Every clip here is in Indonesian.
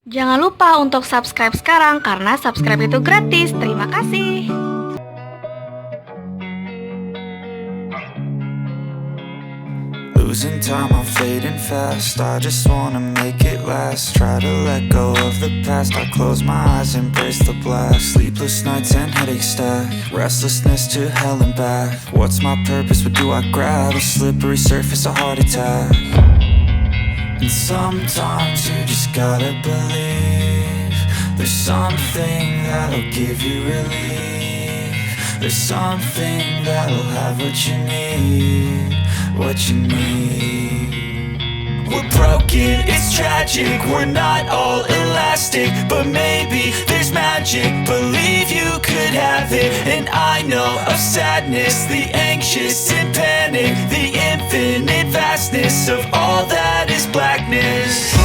Jangan lupa untuk subscribe sekarang karena subscribe itu gratis. Terima kasih. Losing time, I'm fading fast. I just wanna make it last. Try to let go of the past. I close my eyes, embrace the blast. Sleepless nights and headaches stack. Restlessness to hell and back. What's my purpose? What do I grab? A slippery surface, a heart attack. And sometimes you just gotta believe there's something that'll give you relief. There's something that'll have what you need, what you need. We're broken, it's tragic, we're not all elastic, but maybe there's magic. Believe you could have it, and I know of sadness, the anxious and panic, the infinite vastness of all that is blackness.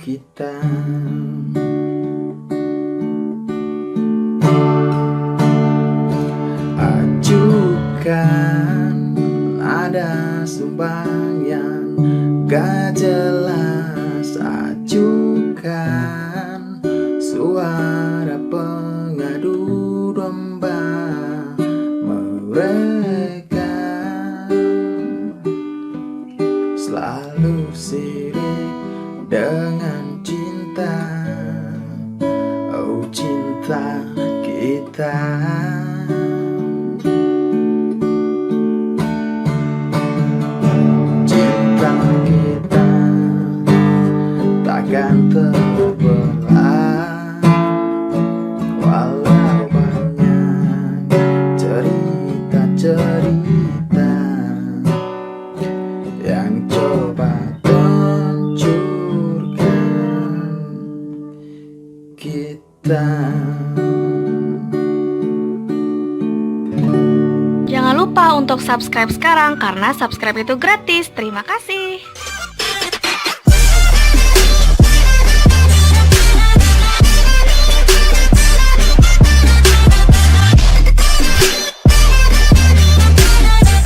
Kita ajukan ada sumbang yang gak jelas. Ajukan suara pengadu domba mereka selalu sirik dengan cinta, oh cinta kita. Cinta kita takkan terbelah, walau banyak cerita-cerita yang coba kita. Jangan lupa untuk subscribe sekarang karena subscribe itu gratis. Terima kasih.